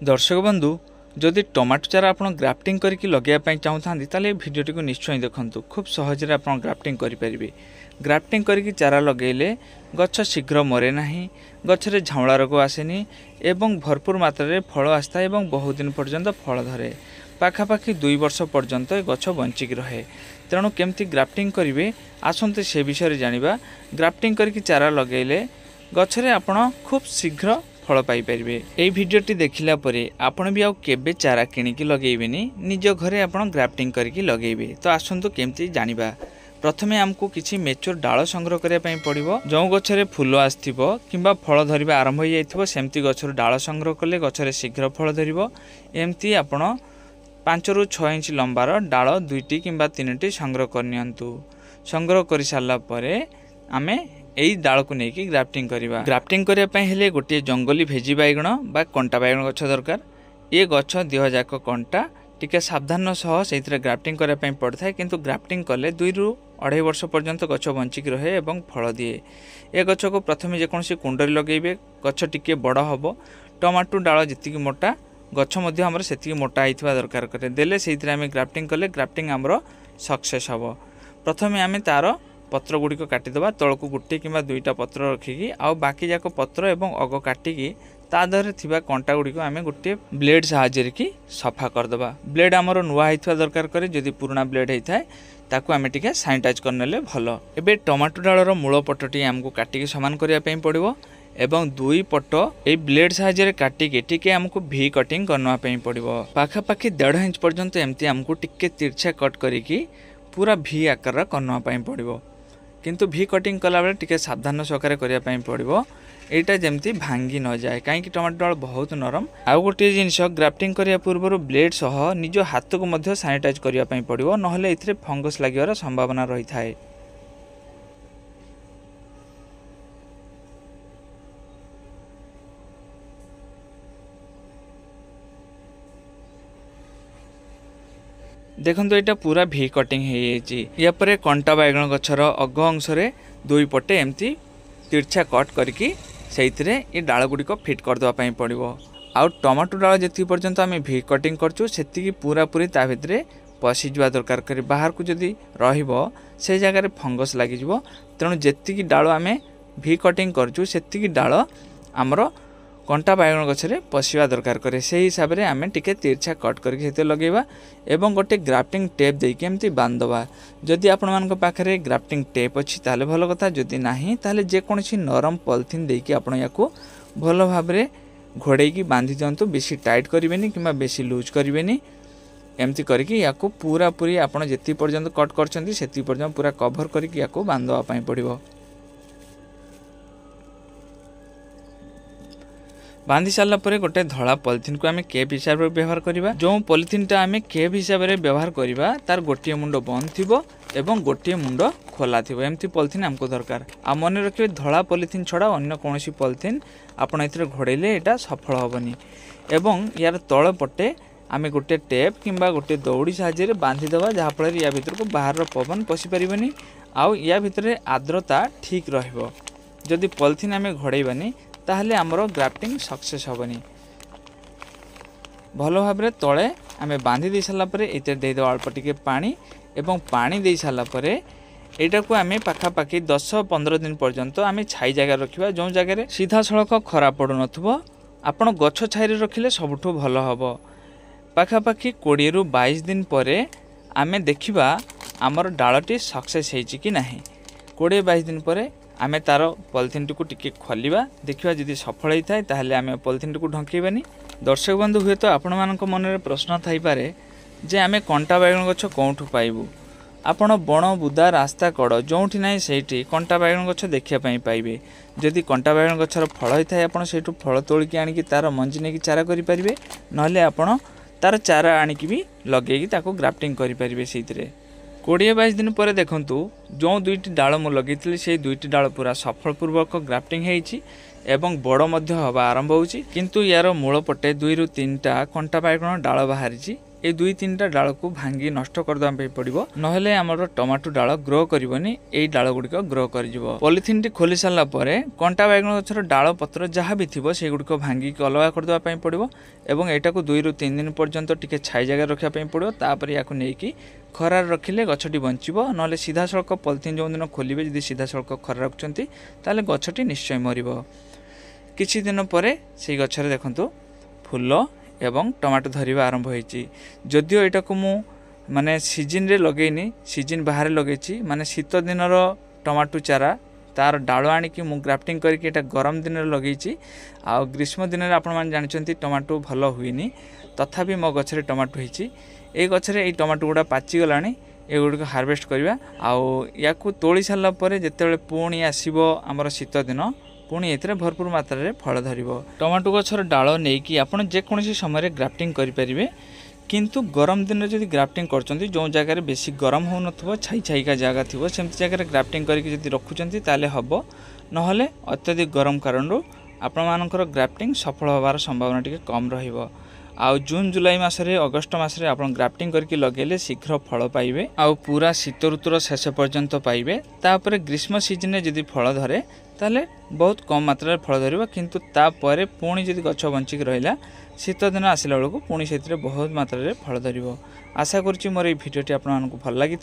दर्शक बंधु जदि टमाटो चारा आप ग्राफ्टिंग करके लगे चाहूँ ताले भिडियोटी को निश्चय देखूँ। खूब सहज आप ग्राफ्टिंग करेंगे। ग्राफ्टिंग करके चारा लगेले गछ शीघ्र मरे ना, गचरे झाउला रोग आसेनी एवं भरपूर मात्रा रे फल आसता एवं बहुत दिन पर्यंत फल धरे। पाखापाखि 2 वर्ष पर्यंत गछ बंचिक रहे। तेणु केमती ग्राफ्टिंग करेंगे आसंते से विषय जानिबा। ग्राफ्टिंग करके चारा लगेले गछरे आपण खूब शीघ्र फल पाइपर। यही भिडियोटी देखला परे आपण भी आउ केबे चारा किणिकी लगेबेनी, निज घरे आपण ग्राफ्टिंग करके लगेबे। तो आसंतु केमती जानिबा। प्रथमे आमको किछि मेच्योर डाल संग्रह करिया पई पड़िबो। जो गछरे फूल आस्थिबो किंबा फल धरिबा आरंभ हो जाइथिबो सेमती गछर डाल संग्रह कले गछरे शीघ्र फल धरिबो। एमती आपण 5 ରୁ 6 इंच लंबार डाल 2टी किंबा 3टी संग्रह करनियंतु। संग्रह कर सारा परे आमे एई डाल को लेकिन ग्राफ्टिंग करवा। ग्राफ्टिंग करने हेले गोटे जंगली भेजी बैगण बा कंटा बैगण गछ दरकार। ये गछ देह जाक कंटा टिके सावधान सह से ग्राफ्टिंग करने पड़ता है, किंतु ग्राफ्टिंग कले 2 ରୁ 2.5 वर्ष पर्यंत गछ बंचिक रहे एवं फल दिए। ए गछ को प्रथमे जेकोसी कुंडरी लगेबे, गछ टिके बड़ हबो। टमाटो डाल जीतिक मोटा गछ मध्य हमर सेतिक मोटा आइथिबा दरकार करे देले सेइथिरे आमे ग्राफ्टिंग कले ग्राफ्टिंग हमर सक्सेस हबो। प्रथमे आमे तार पत्र गुड़िक काटिदेबा। तलकू गोटे कि 2टा पत्र रखिकी आउ बाकी जाक पत्र एवं अग काटिकी ता देहरे थिबा कंटा गुड़िक आमे गोटे ब्लेड साहाय्य की सफा करदेबा। ब्लेड आमर नुआ होइथिबा दरकार करे। जदि पुराना ब्लेड होइथाय ताकू आमे टिके सैनिटाइज करनेले भलो। एबे टमाटो डालर मूल पटटी आमको काटिकी समान करिया पई पड़िबो एवं 2 पट ए ब्लेड साहाय्य काटिकी टिके आमको भी कटिंग करना पई पड़िबो। पाखापाखि 1.5 इंच पर्यंत एमती आमको टिके तिरछा कट करिकी पूरा भी आकार करना पई पड़िबो। किंतु भी कटिंग कला बेले टिके सावधान सहकारे करिया पई पड़िबो। एटा जेमती भांगी न जाए, कहीं टमाटो डाल बहुत नरम। आउ गोटे जिनिस ग्राफ्टिंग करिया पूर्व ब्लेड सह निज हाथ को मध्य सैनिटाइज करिया पई पड़िबो, नहले एथिरे फंगस लागिवार संभावना रही थाए। देखो यहाँ पूरा भी कटिंग या परे कंटा बैगण गछर अग अंश 2 पटे एमती तिरछा कट करके ये डाल गुड़िक फिट करदेवाई पड़ो। आउ टमाटो डाल जी पर्यंत आम भी कटिंग करचु से पूरा पूरी ता भितर पशिजा दरकार कर। बाहर को जदि से जगह फंगस लग। तेणु जी डाल आम भी कटिंग करचु से डाल आमर कंटा बैगण गछरे पशिवा दरकार करे। से हिसाब से आम टिके तिरछा कट करके लगेबा एवं गोटे ग्राफ्टिंग टेप देके एमती बांधवा। जदि आपण मान पाखरे ग्राफ्टिंग टेप अच्छी ताले भल कथा, जदि नाही ताले जेकोसी नरम पॉलिथिन देके आपण याको भल भाव में घोड़ेकी बांधि दियंतु। बेसी टाइट करिवेनी किंबा बेसी लूज करिवेनी। एमती करके याको पूरा पूरी आपण जेति पर्यंत कट करछंती सेति पर्यंत पूरा कवर करके याको बांधवा पई पड़िबो। बांधि सारा पर गोटे धड़ा पॉलिथिन को आम केप हिसाब से व्यवहार करवा। जो पॉलिथिन टा आम केप हिसाब से व्यवहार करवा तार गोटे मुंड बंद थी एवं गोटे मुंड खोला थी। एमती पॉलिथिन आमको दरकार। आ मन रखिए धड़ा पॉलिथिन छड़ा अन्य कौन पॉलिथिन आपण ए घोड़े यहाँ सफल हेनी। एवं यार तल पटे आम गोटे टेप किंबा गोटे दौड़ी साहाय्य बांधिदेवा, जहाँफल या भर को बाहर पवन पशि पारनी। आउ या भितर आर्द्रता ठीक रहिबो। जदि पॉलिथिन आम घोड़ाइबानी ताहले आमर ग्राफ्टिंग सक्सेस हेनी। भल भाव में तले आम बांधि दे सारापर ये देद अल्प टिके पानी एवं पानी दे सारापर यहाँ को आम पाखापाखि 10-15 दिन पर्यंत आम छाई जगह रखा। जो जगह सीधा सड़क खरा पड़ू नथुबो आपण गछ छाई रखिले सबुठू भल हम। पाखापाखि 20 ରୁ 22 दिन पर आम देखा आमर डालटी सक्सेस होइछि कि नाही। 20-22 दिन पर आमे तार पॉलिथिन को टिके खोलिबा, देखिबा जदि सफल होता है ताहले आमे पॉलिथिन को ढंकेबानी। दर्शक बंधु हुए तो आपण मानक मन में प्रश्न थाई पारे जे आमे कंटा बैगण गछ कोठू पाइबू। आपण बण बुदा रास्ता कड़ जोठी ना सेठी कंटा बैगण गछ देखिया पई पाइबे। जदि कंटा बैगण गछर फल होता है आपण सेठू फल तोलिकी आनिकी तार मंजी नेकी चारा करि परिबे, नहले आपण तार चारा आनिकी भी लगेकी ताको ग्राफ्टिंग करि परिबे। सेइतरे 20-22 दिन पर देखंतु जो 2टी डाल मु लगे से 2टी डाल पूरा सफलपूर्वक ग्राफ्टिंग होइछि एवं बड़ मध्य हवा आरंभ होउछि। किंतु यार मूल पटे 2 ରୁ 3टा कंटा बैगण डाल बाहरी ए दुई तीन टा डाल को भांगी नष्ट करदे पड़ो नहले आमर टमाटो डाल ग्रो करनी यही डाल गुड़िक ग्रो कर पॉलिथिन टी खोली सारा पर कंटा बैगन गछर डाल पत्र जहाँ भी थी से गुड़िक भांगिक अलग करदे पड़ो एवं यहाँ को 2 ରୁ 3 दिन पर्यंत टिके छाई जगह रखापी पड़ो तापर या नहीं खरार रखिले गछटी बंचब ना सीधा सड़क पॉलिथिन जो दिन खोलिए जब सीधा सड़क खरा रखुंट ताले गछटी निश्चय मरिब किछि दिन पर से गछरे देखंतु फूल एवं टमाटो धरिबा आरंभ होईची जदियो एटा को मु माने सीजन रे लगेनी सीजन बाहर लगेची माने शीत दिनर टमाटो चारा तार डाल आनिकी मु ग्राफ्टिंग करके एटा गरम दिन लगेची आ ग्रीष्म दिन आपण मान जानिचंती टमाटो भलो हुईनी तथापि मो गछरे टमाटो होईची ए गछरे ए टमाटो गुडा पाची गलानी ए गुड को हार्वेस्ट करबा आ या को तोली साला परे जेतेबेले पुणी आसीबो हमर शीत दिन पुणी एतरे भरपूर मात्रा रे फल धरिबो टमाटो गछर डाल नेकी आपण जे कोनसी समय ग्राफ्टिंग करि परिबे किंतु गरम दिन जदि ग्राफ्टिंग करचंती जो जगह बेसी गरम हो नथबो छाई छाई का जगह थिबो सेमति जगह ग्राफ्टिंग करके जदि रखुचंती ताले हबो नहले अत्यधिक गरम कारणरू आपण मानकर ग्राफ्टिंग सफल होबार संभावना टिके कम रहिबो आउ जून जुलाई मासरे अगस्ट मासरे आपण ग्राफ्टिंग करके लगेले शीघ्र फल पाइबे आउ पूरा शीत ऋतुर शेष पर्यंत पाइबे तापर ग्रीष्म सीजन जदि फल धरे ताले बहुत कम मात्रा फल धरिबो किंतु तापर पुणी जदि गछ बंचिक रहिला शीत दिन आसिला बेलू पुणी से बहुत मात्रा रे फल धरिबो आशा करुच्ची मोर ये भिडियोटी आपको भल लगी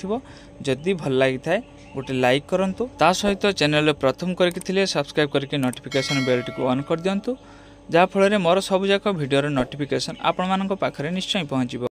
जदि भल लगी था गोटे लाइक करंतु ता सहित चैनल प्रथम करके सब्सक्राइब करके नोटिफिकेशन बेल टी ऑन कर दियंतु जहाँ फल मोर सबुजाक भिडियोर नोटिफिकेशन आपण मानक पाखरे निश्चय पहुँचो।